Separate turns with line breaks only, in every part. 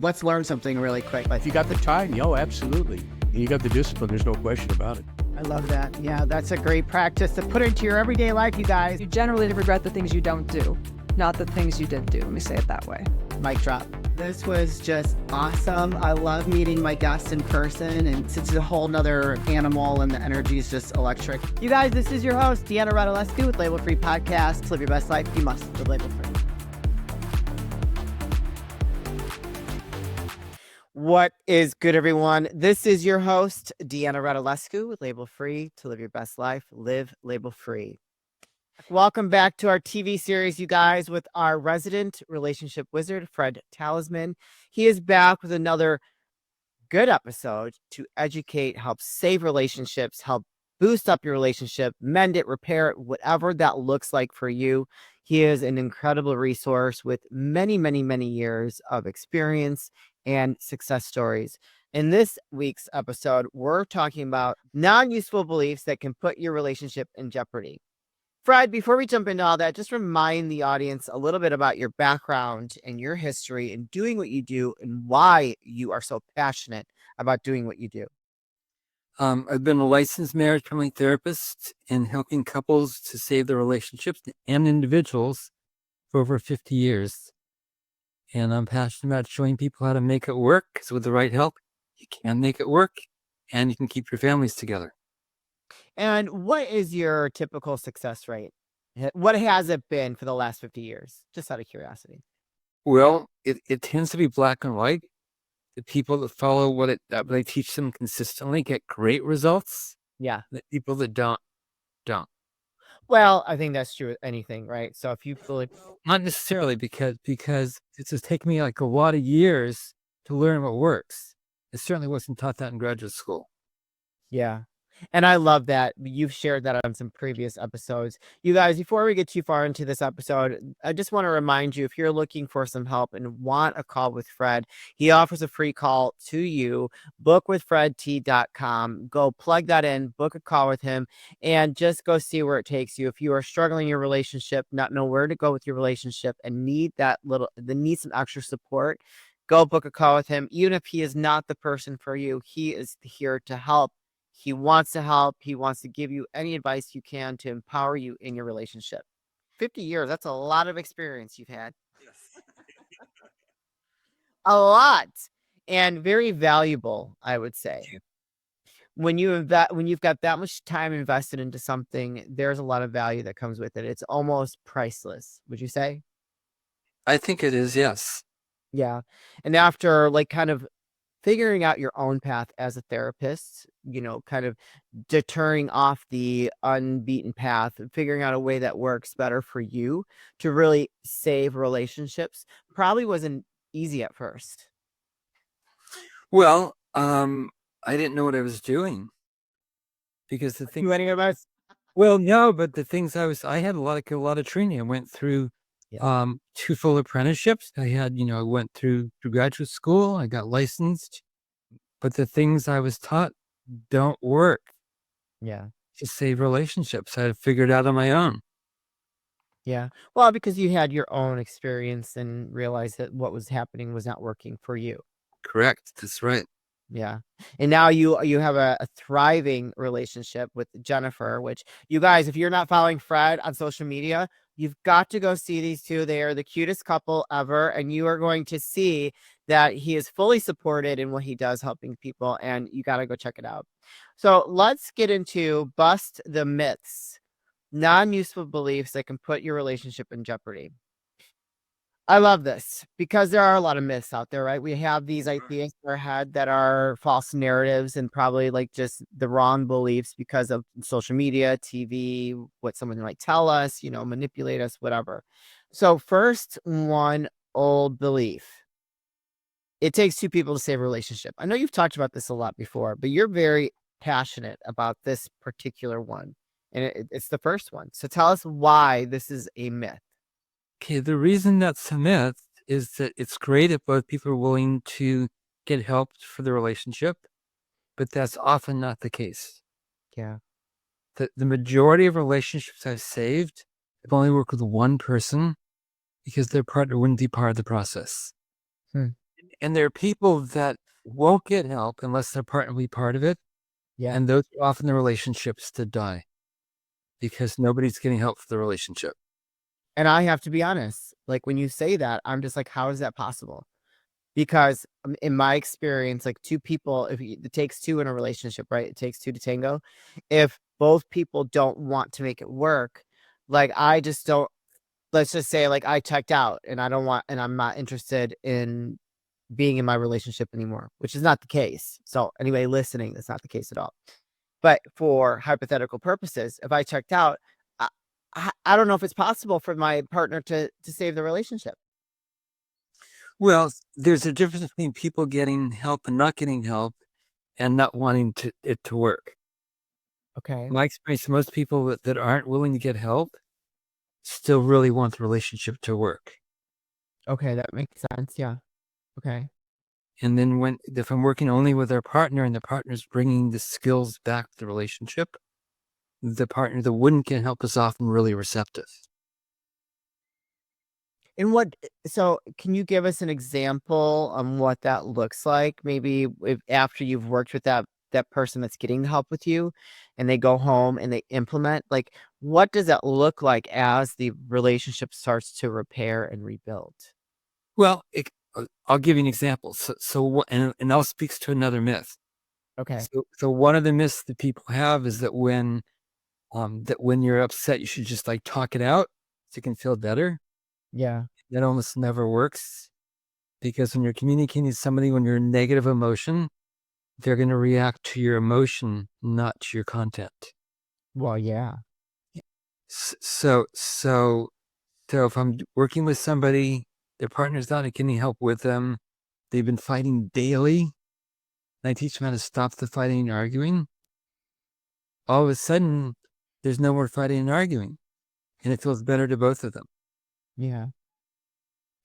Let's learn something really quick.
If you got the time, absolutely. And you got the discipline, there's no question about it.
I love that. Yeah, that's a great practice to put into your everyday life, you guys.
You generally regret the things you don't do, not the things you did do. Let me say it that way.
Mic drop. This was just awesome. I love meeting my guests in person, and it's a whole nother animal, and the energy is just electric. You guys, this is your host, Deanna Radulescu with Label Free Podcast. Live your best life. You must live label free. What is good, everyone? This is your host, Deanna Radulescu with Label Free. To live your best life, live label free. Welcome back to our TV series, you guys, with our resident relationship wizard, Fred Talisman. He is back with another good episode to educate, help save relationships, help boost up your relationship, mend it, repair it, whatever that looks like for you. He is an incredible resource with many, many, many years of experience and success stories. In this week's episode, we're talking about non-useful beliefs that can put your relationship in jeopardy. Fred, before we jump into all that, just remind the audience a little bit about your background and your history in doing what you do and why you are so passionate about doing what you do.
I've been a licensed marriage family therapist and helping couples to save their relationships and individuals for over 50 years. And I'm passionate about showing people how to make it work, because with the right help, you can make it work and you can keep your families together.
And what is your typical success rate? What has it been for the last 50 years? Just out of curiosity.
Well, it tends to be black and white. The people that follow what I teach them consistently get great results.
Yeah.
The people that don't.
Well, I think that's true with anything, right? So if you feel like...
Not necessarily, because it's just taken me like a lot of years to learn what works. It certainly wasn't taught that in graduate school.
Yeah. And I love that you've shared that on some previous episodes. You guys, before we get too far into this episode, I just want to remind you, if you're looking for some help and want a call with Fred, he offers a free call to you. BookwithfredT.com. Go plug that in, book a call with him, and just go see where it takes you. If you are struggling in your relationship, not know where to go with your relationship, and need some extra support, go book a call with him. Even if he is not the person for you, he is here to help. He wants to help. He wants to give you any advice you can to empower you in your relationship. 50 years, that's a lot of experience you've had.
Yes.
A lot. And very valuable, I would say. When you've got that much time invested into something, there's a lot of value that comes with it. It's almost priceless, would you say?
I think it is, yes.
Yeah. And after kind of figuring out your own path as a therapist, kind of deterring off the unbeaten path, figuring out a way that works better for you to really save relationships probably wasn't easy at first.
Well, I didn't know what I was doing, because the thing. Well, no, but the things I had a lot of training. I went through 2 full apprenticeships. I went through graduate school. I got licensed, but the things I was taught don't work.
Yeah.
To save relationships, I had to figure it out on my own.
Yeah. Well, because you had your own experience and realized that what was happening was not working for you.
Correct. That's right.
Yeah. And now you have a thriving relationship with Jennifer, which, you guys, if you're not following Fred on social media, you've got to go see these two. They are the cutest couple ever. And you are going to see that he is fully supported in what he does, helping people. And you got to go check it out. So let's get into bust the myths, non-useful beliefs that can put your relationship in jeopardy. I love this because there are a lot of myths out there, right? We have these ideas in our head that are false narratives and probably just the wrong beliefs because of social media, TV, what someone might tell us, manipulate us, whatever. So first one, old belief. It takes 2 people to save a relationship. I know you've talked about this a lot before, but you're very passionate about this particular one. And it's the first one. So tell us why this is a myth.
Okay, the reason that's a myth is that it's great if both people are willing to get help for the relationship, but that's often not the case.
Yeah.
The majority of relationships I've saved have only worked with one person because their partner wouldn't be part of the process. And there are people that won't get help unless their partner will be part of it.
Yeah.
And those are often the relationships that die because nobody's getting help for the relationship.
And I have to be honest, like when you say that, I'm just like, how is that possible? Because in my experience, like two people, it takes two in a relationship, right? It takes two to tango. If both people don't want to make it work, like I just don't, let's just say like I checked out and I don't want, and I'm not interested in being in my relationship anymore, which is not the case. So anyway, listening, that's not the case at all. But for hypothetical purposes, if I checked out, I, I don't know if it's possible for my partner to save the relationship.
Well, there's a difference between people getting help and not getting help and not wanting it to work.
Okay.
My experience, most people that aren't willing to get help still really want the relationship to work.
Okay, that makes sense. Yeah. Okay.
And then if I'm working only with their partner and the partner's bringing the skills back to the relationship, the partner that wouldn't get help is often really receptive.
And so can you give us an example on what that looks like? Maybe if after you've worked with that person that's getting the help with you and they go home and they implement, like what does that look like as the relationship starts to repair and rebuild?
Well, I'll give you an example. And it all speaks to another myth.
Okay.
So one of the myths that people have is that when you're upset, you should just like talk it out so you can feel better.
Yeah.
That almost never works because when you're communicating to somebody, when you're in negative emotion, they're going to react to your emotion, not to your content.
Well, yeah.
So if I'm working with somebody, their partner's not getting help with them, they've been fighting daily, and I teach them how to stop the fighting and arguing. All of a sudden, there's no more fighting and arguing, and it feels better to both of them.
Yeah.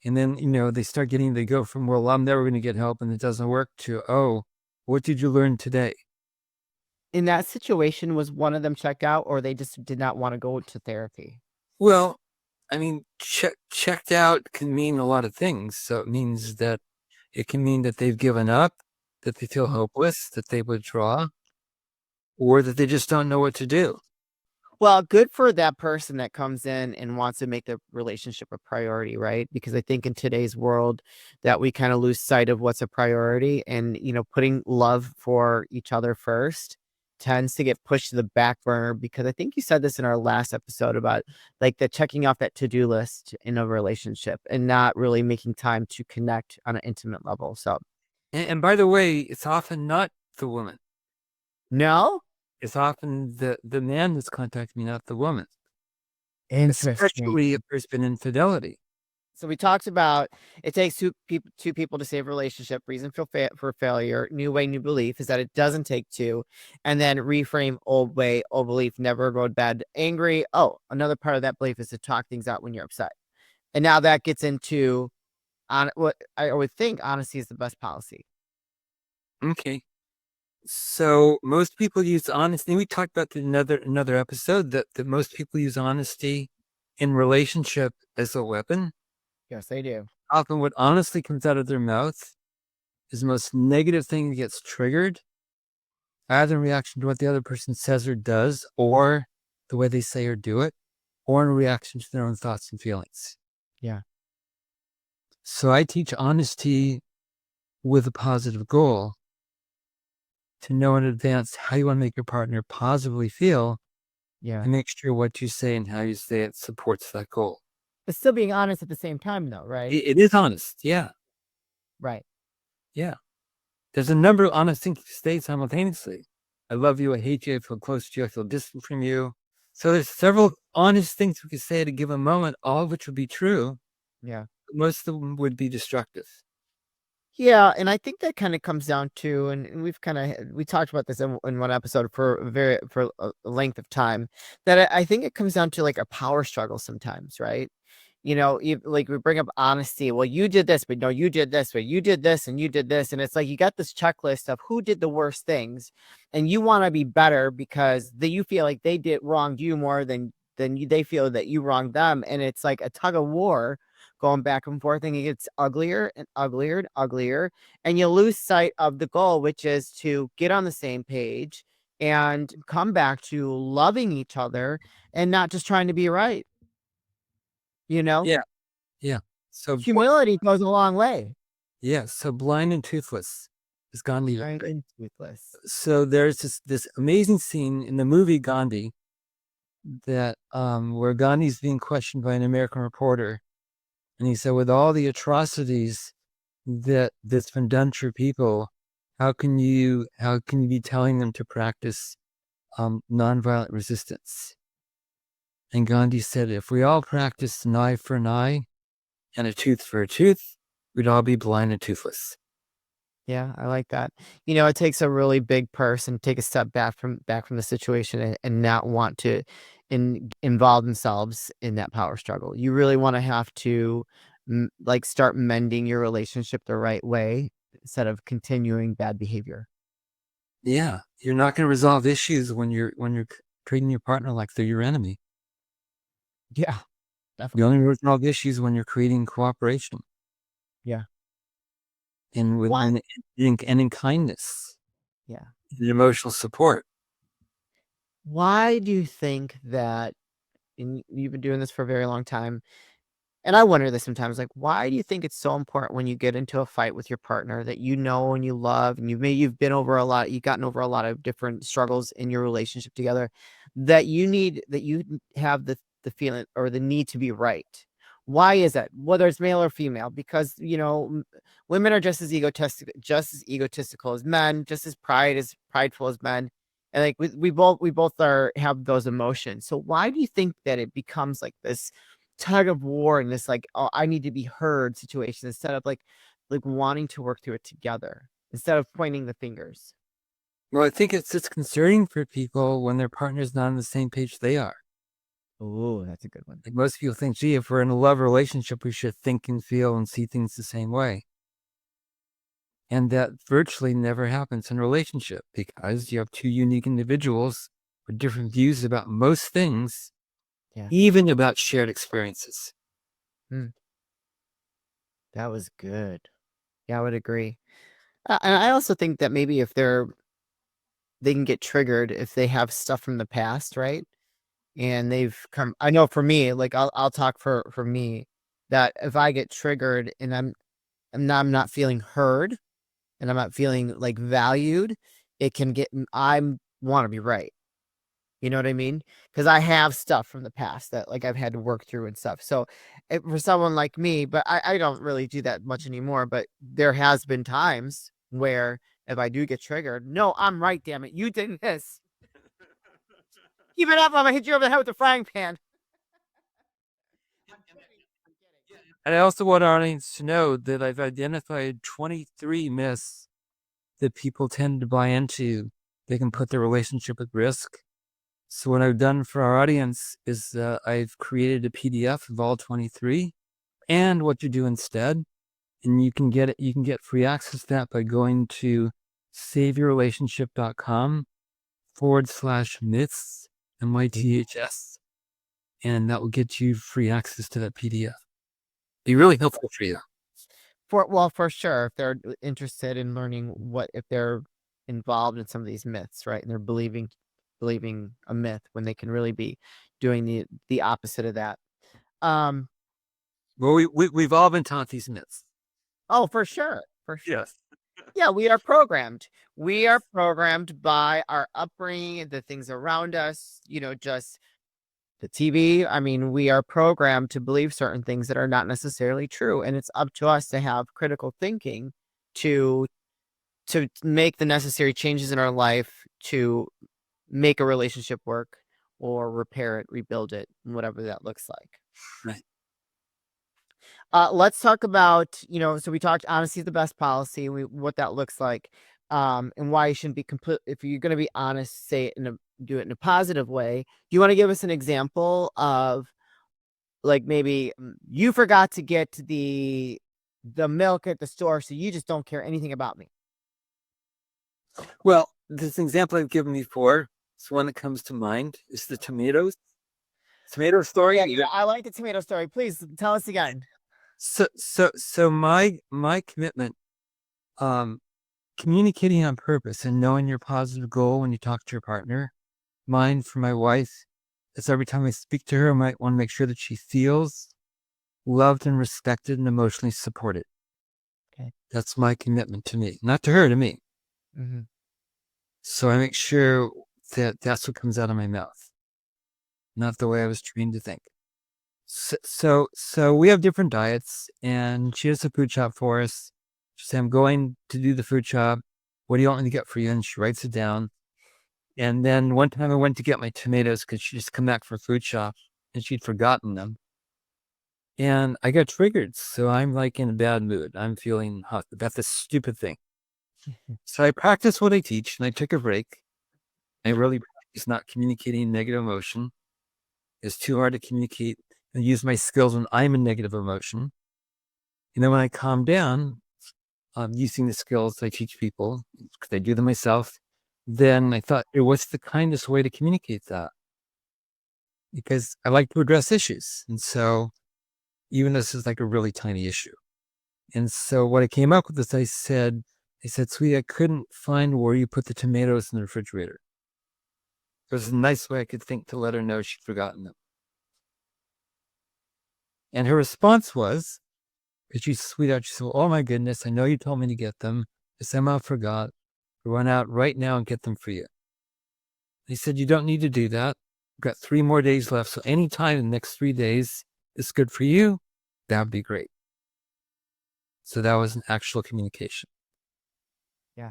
And then, they go from, well, I'm never going to get help and it doesn't work to, oh, what did you learn today?
In that situation, was one of them checked out or they just did not want to go to therapy?
Well, I mean, checked out can mean a lot of things. So it can mean that they've given up, that they feel hopeless, that they withdraw, or that they just don't know what to do.
Well, good for that person that comes in and wants to make the relationship a priority, right? Because I think in today's world that we kind of lose sight of what's a priority and, putting love for each other first tends to get pushed to the back burner because I think you said this in our last episode about like the checking off that to-do list in a relationship and not really making time to connect on an intimate level. So,
And by the way, it's often not the woman.
no?
It's often the man that's contacting me, not the woman.
Interesting.
Especially if there's been infidelity.
So we talked about it takes two people to save a relationship. Reason for failure. New way, new belief is that it doesn't take two, and then reframe old way, old belief. Never go to bed angry. Oh, another part of that belief is to talk things out when you're upset. And now that gets into on what I would think honesty is the best policy.
Okay. So most people use honesty. We talked about in another episode that most people use honesty in relationship as a weapon.
Yes, they do.
Often what honestly comes out of their mouth is the most negative thing that gets triggered, either in reaction to what the other person says or does, or the way they say or do it, or in reaction to their own thoughts and feelings.
Yeah.
So I teach honesty with a positive goal to know in advance how you want to make your partner positively feel.
Yeah.
And make sure what you say and how you say it supports that goal.
But still being honest at the same time, though, right?
It is honest. Yeah.
Right.
Yeah. There's a number of honest things to say simultaneously. I love you. I hate you. I feel close to you. I feel distant from you. So there's several honest things we could say at a given moment, all of which would be true.
Yeah.
Most of them would be destructive.
Yeah, and I think that kind of comes down to, and we talked about this in one episode for a length of time, that I think it comes down to like a power struggle sometimes, right? Like we bring up honesty. Well, you did this, but no, you did this, but you did this, and you did this, and it's like you got this checklist of who did the worst things, and you want to be better because you feel like they wronged you more than they feel that you wronged them, and it's like a tug of war going back and forth, and it gets uglier and uglier and uglier, and you lose sight of the goal, which is to get on the same page and come back to loving each other and not just trying to be right.
Yeah. Yeah. So
Humility goes a long way.
yeah. So blind and toothless is Gandhi.
Kind and toothless.
So there's this amazing scene in the movie Gandhi that where Gandhi's being questioned by an American reporter, and he said, with all the atrocities that's been done to people, how can you be telling them to practice nonviolent resistance? And Gandhi said, if we all practiced an eye for an eye and a tooth for a tooth, we'd all be blind and toothless.
Yeah, I like that. It takes a really big person to take a step back from the situation and not want to involve themselves in that power struggle. You really want to have to like start mending your relationship the right way instead of continuing bad behavior.
Yeah, you're not going to resolve issues when you're treating your partner like they're your enemy.
Yeah,
You
definitely.
only resolve issues when you're creating cooperation.
Yeah.
And
Why?
in kindness
Yeah.
and emotional support.
Why do you think that, and you've been doing this for a very long time, and I wonder this sometimes, like, why do you think it's so important when you get into a fight with your partner that you know and you love, and you've gotten over a lot of different struggles in your relationship together, that you have the feeling or the need to be right? Why is that? Whether it's male or female, because women are just as egotistical as men, just as prideful as men, and like we both have those emotions. So why do you think that it becomes like this tug of war and this like, oh, I need to be heard situation instead of like wanting to work through it together instead of pointing the fingers?
Well, I think it's just concerning for people when their partner's not on the same page they are.
Oh, that's a good one.
Like most people think, gee, if we're in a love relationship, we should think and feel and see things the same way. And that virtually never happens in a relationship because you have two unique individuals with different views about most things,
Yeah.
even about shared experiences.
That was good. Yeah, I would agree. And I also think that maybe if they can get triggered if they have stuff from the past, right? And I know for me, like I'll talk for me, that if I get triggered and I'm not feeling heard and I'm not feeling like valued, it can get I want to be right. You know what I mean? Because I have stuff from the past that like I've had to work through and stuff. So for someone like me, but I don't really do that much anymore. But there has been times where if I do get triggered, no, I'm right. Damn it, you did this. Keep it up. I'm gonna hit you over the head with the frying pan. I'm kidding. I'm kidding.
And I also want our audience to know that I've identified 23 myths that people tend to buy into. They can put their relationship at risk. So what I've done for our audience is I've created a PDF of all 23 and what you do instead. And you can get free access to that by going to saveyourrelationship.com/myths, MYTHS. And that will get you free access to that PDF. Be really helpful for you.
For sure, if they're interested in learning if they're involved in some of these myths, right? And they're believing a myth when they can really be doing the opposite of that. Um,
Well, we've all been taught these myths.
oh, for sure. For sure.
Yes.
Yeah, we are programmed. We are programmed by our upbringing, the things around us, just the TV. I mean, we are programmed to believe certain things that are not necessarily true. And it's up to us to have critical thinking to make the necessary changes in our life to make a relationship work or repair it, rebuild it, whatever that looks like.
Right.
Let's talk about, so we talked honesty is the best policy, what that looks like, and why you shouldn't be complete. If you're going to be honest, do it in a positive way. Do you want to give us an example of like maybe you forgot to get the milk at the store, so you just don't care anything about me?
Well, this example I've given before, it's one that comes to mind, is the tomatoes. Tomato story.
Yeah, I like the tomato story. Please tell us again.
So my commitment, communicating on purpose and knowing your positive goal when you talk to your partner. Mine for my wife is every time I speak to her, I might want to make sure that she feels loved and respected and emotionally supported.
Okay.
That's my commitment to me, not to her, to me.
Mm-hmm.
So I make sure that that's what comes out of my mouth, not the way I was trained to think. So we have different diets, and she does a food shop for us. She said, I'm going to do the food shop. What do you want me to get for you? And she writes it down. And then one time I went to get my tomatoes because she just come back from food shop and she'd forgotten them. And I got triggered. So I'm like in a bad mood. I'm feeling hot about this stupid thing. So I practice what I teach and I took a break. I really practice not communicating negative emotion. It's too hard to communicate and use my skills when I'm in negative emotion. And then when I calm down, using the skills I teach people, because I do them myself, then I thought, what's the kindest way to communicate that? Because I like to address issues. And so even this is like a really tiny issue. And so what I came up with is I said, sweetie, I couldn't find where you put the tomatoes in the refrigerator. It was a nice way I could think to let her know she'd forgotten them. And her response was, because she's a sweetheart, she said, oh my goodness, I know you told me to get them. I somehow forgot. I'll run out right now and get them for you. He said, you don't need to do that. I've got 3 more days left. So anytime in the next 3 days is good for you, that would be great. So that was an actual communication.
Yeah.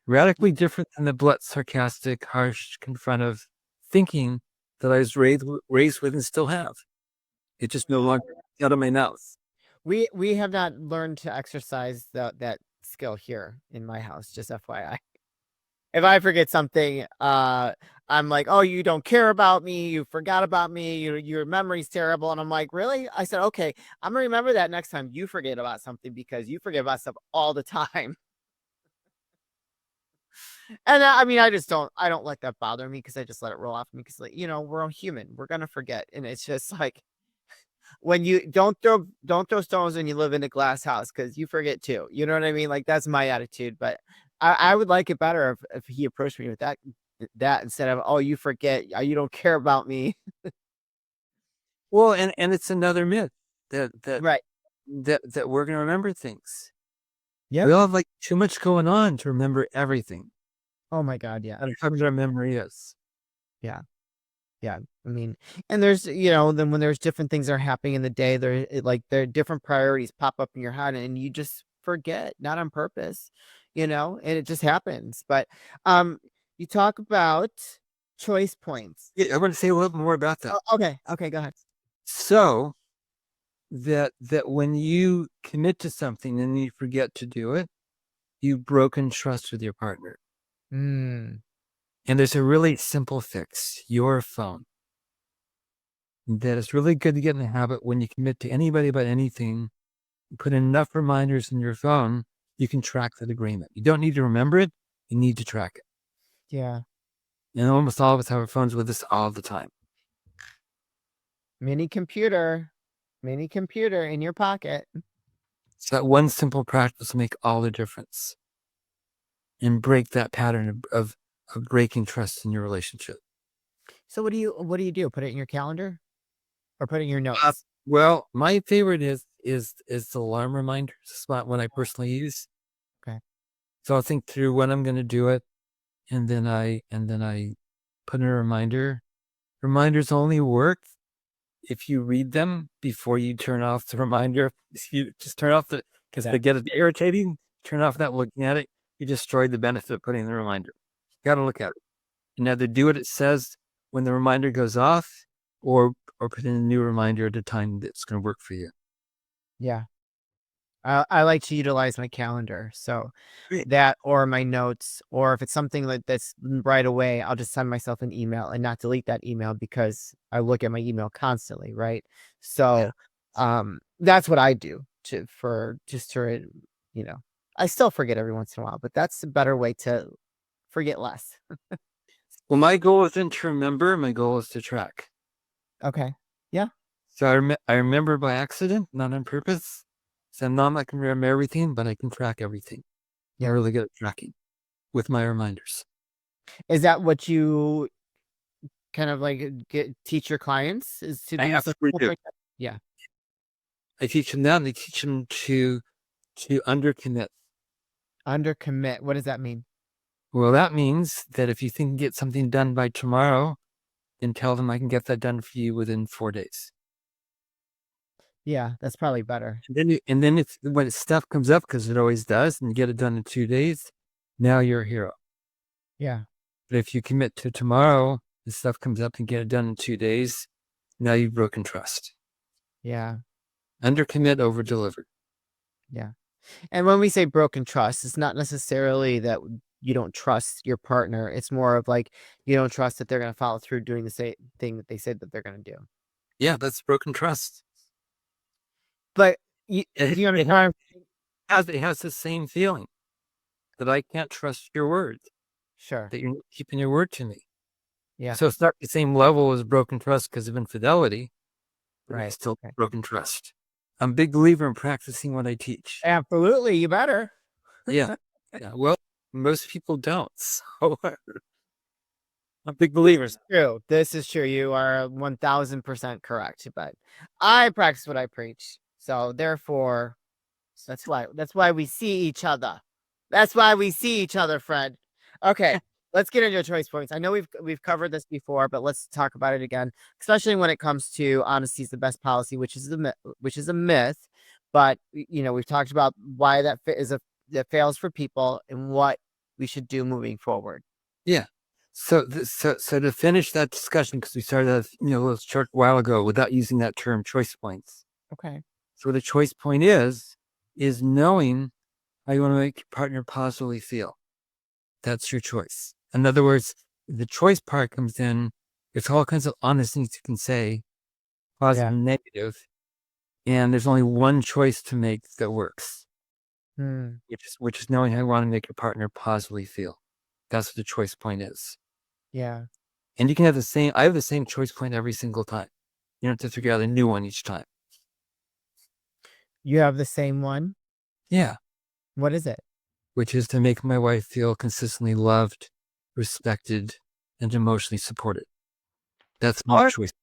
Radically different than the blunt, sarcastic, harsh, confrontive thinking that I was raised with and still have. It just no longer out of my mouth.
We have not learned to exercise that skill here in my house, just FYI. If I forget something, I'm like, oh, you don't care about me, you forgot about me, your memory's terrible. And I'm like, really? I said, okay, I'm gonna remember that next time you forget about something, because you forget about stuff all the time. And I mean, I don't let that bother me, because I just let it roll off me, because, like, we're all human, we're gonna forget. And it's just like, when you don't throw stones when you live in a glass house, because you forget too. You know what I mean? Like, that's my attitude. But I would like it better if he approached me with that instead of, oh, you forget, you don't care about me.
Well, and it's another myth that
Right.
that we're gonna remember things.
Yeah.
We all have like too much going on to remember everything.
Oh my God. Yeah.
And how our memory is.
Yeah. Yeah. I mean, and there's, then when there's different things that are happening in the day, there are different priorities pop up in your head, and you just forget, not on purpose, and it just happens. But you talk about choice points.
Yeah, I want to say a little more about that.
Oh, okay. Okay. Go ahead.
So that when you commit to something and you forget to do it, you've broken trust with your partner.
Mm.
And there's a really simple fix: your phone. That it's really good to get in the habit when you commit to anybody about anything. You put enough reminders in your phone, you can track that agreement. You don't need to remember it, you need to track it.
Yeah.
And almost all of us have our phones with us all the time.
Mini computer in your pocket.
So that one simple practice will make all the difference and break that pattern of breaking trust in your relationship.
So what do you do? Put it in your calendar, or put it in your notes?
Well, my favorite is the alarm reminders. It's not one I personally use.
Okay.
So I'll think through when I'm going to do it, and then I put in a reminder. Reminders only work if you read them before you turn off the reminder. If you just turn off because they get it irritating, turn off that looking at it, you destroyed the benefit of putting in the reminder. You got to look at it and either do what it says when the reminder goes off, or put in a new reminder at a time that's going to work for you.
Yeah. I like to utilize my calendar. So
Great.
that, or my notes, or if it's something that's right away, I'll just send myself an email and not delete that email, because I look at my email constantly. Right. So, that's what I do I still forget every once in a while, but that's a better way to forget less.
Well, my goal isn't to remember. My goal is to track.
Okay. Yeah.
So I remember by accident, not on purpose. So I'm not like I can remember everything, but I can track everything.
Yeah.
I'm really good at tracking with my reminders.
Is that what you kind of like teach your clients is to
I
do stuff
absolutely do.
like that? Yeah.
I teach them that, and I teach them to undercommit.
Undercommit. What does that mean?
Well, that means that if you think you can get something done by tomorrow, then tell them I can get that done for you within 4 days.
Yeah, that's probably better.
And then it's when stuff comes up, because it always does, and you get it done in 2 days, now you're a hero.
Yeah.
But if you commit to tomorrow, the stuff comes up and get it done in 2 days, now you've broken trust.
Yeah.
Undercommit, over deliver.
Yeah. And when we say broken trust, it's not necessarily that you don't trust your partner. It's more of like you don't trust that they're going to follow through doing the same thing that they said that they're going to do.
Yeah, that's broken trust.
But do you understand?
It has the same feeling that I can't trust your word,
Sure.
that you're not keeping your word to me.
Yeah.
So it's not the same level as broken trust because of infidelity, but
Right.
it's still broken trust. I'm a big believer in practicing what I teach.
Absolutely. You better.
Yeah. Yeah. Well, most people don't. So I'm big believers.
True. This is true. You are 1000% correct. But I practice what I preach. So therefore, that's why we see each other. That's why we see each other, Fred. Okay, let's get into your choice points. I know we've covered this before, but let's talk about it again, especially when it comes to honesty is the best policy, which is a myth. But we've talked about why that that fails for people and what we should do moving forward.
Yeah. So to finish that discussion, because we started a little short while ago without using that term, choice points.
Okay.
So the choice point is knowing how you want to make your partner positively feel. That's your choice. In other words, the choice part comes in. There's all kinds of honest things you can say, positive and negative, and there's only one choice to make that works, which is knowing how you want to make your partner positively feel. That's what the choice point is.
Yeah.
And you can have I have the same choice point every single time. You don't have to figure out a new one each time.
You have the same one?
Yeah.
What is it?
Which is to make my wife feel consistently loved, respected, and emotionally supported. That's my choice.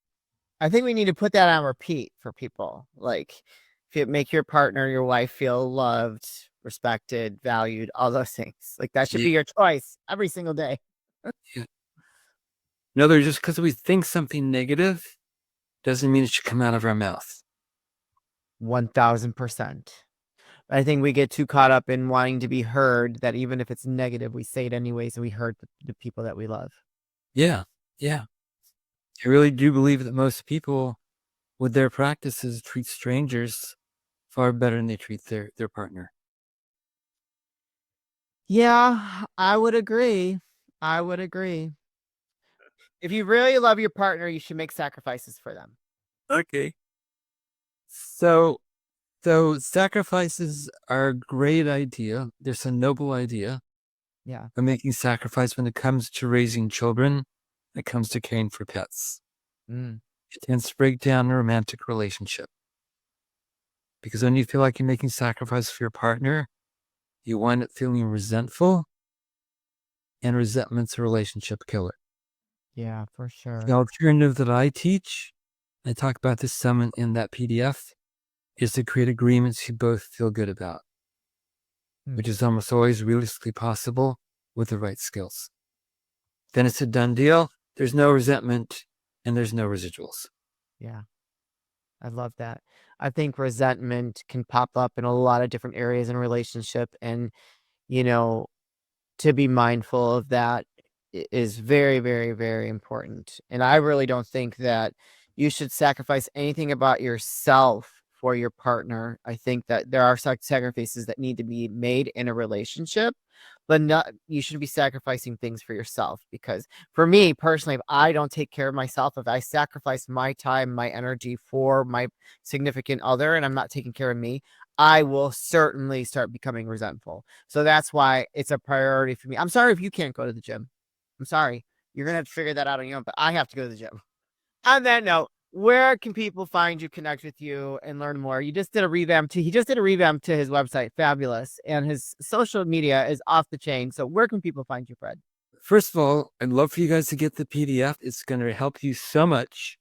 I think we need to put that on repeat for people. Like, if you make your partner, your wife feel loved, respected, valued, all those things. Like, that should be your choice every single day.
Yeah. In other words, just because we think something negative doesn't mean it should come out of our mouth.
1000%. I think we get too caught up in wanting to be heard that even if it's negative, we say it anyways and we hurt the people that we love.
Yeah. Yeah. I really do believe that most people with their practices treat strangers far better than they treat their partner.
Yeah, I would agree. If you really love your partner, you should make sacrifices for them.
Okay. So sacrifices are a great idea. There's a noble idea.
Yeah.
Of making sacrifice when it comes to raising children, when it comes to caring for pets. It tends to break down a romantic relationship. Because when you feel like you're making sacrifice for your partner, you wind up feeling resentful, and resentment's a relationship killer.
Yeah, for sure.
The alternative that I teach, I talk about this some in that PDF, is to create agreements you both feel good about, which is almost always realistically possible with the right skills. Then it's a done deal. There's no resentment and there's no residuals.
Yeah. I love that. I think resentment can pop up in a lot of different areas in a relationship, and to be mindful of that is very, very, very important. And I really don't think that you should sacrifice anything about yourself for your partner. I think that there are sacrifices that need to be made in a relationship, but you shouldn't be sacrificing things for yourself. Because for me personally, if I don't take care of myself, if I sacrifice my time, my energy for my significant other, and I'm not taking care of me, I will certainly start becoming resentful. So that's why it's a priority for me. I'm sorry if you can't go to the gym. I'm sorry. You're going to have to figure that out on your own, but I have to go to the gym. On that note, where can people find you, connect with you, and learn more? You just did a revamp to, he just did a revamp to his website, fabulous, and his social media is off the chain. So where can people find you, Fred?
First of all, I'd love for you guys to get the PDF. It's going to help you so much.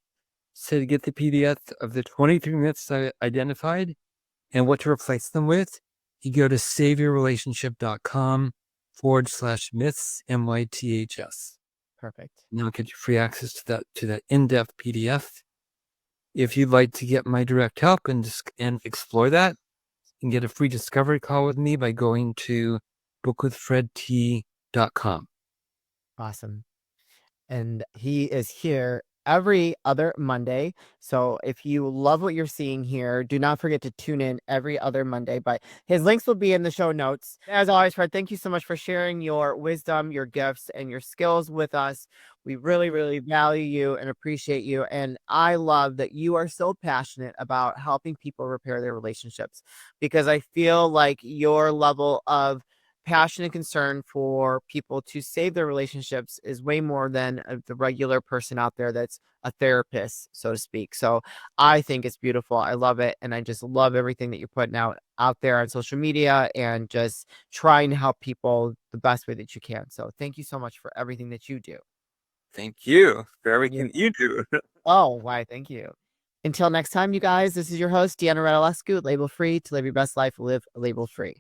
So to get the PDF of the 23 myths I identified and what to replace them with, you go to saveyourrelationship.com/myths, MYTHS.
Perfect.
Now get you free access to that in-depth PDF. If you'd like to get my direct help and explore that, you can get a free discovery call with me by going to bookwithfredT.com.
Awesome. And he is here every other Monday. So if you love what you're seeing here, do not forget to tune in every other Monday. But his links will be in the show notes. As always, Fred, thank you so much for sharing your wisdom, your gifts, and your skills with us. We really, really value you and appreciate you. And I love that you are so passionate about helping people repair their relationships, because I feel like your level of passion and concern for people to save their relationships is way more than the regular person out there that's a therapist, so to speak. So I think it's beautiful. I love it. And I just love everything that you're putting out there on social media and just trying to help people the best way that you can. So thank you so much for everything that you do.
Thank you for everything you do.
Oh, why? Thank you. Until next time, you guys, this is your host, Deanna Radulescu, Label Free. To live your best life, live label free.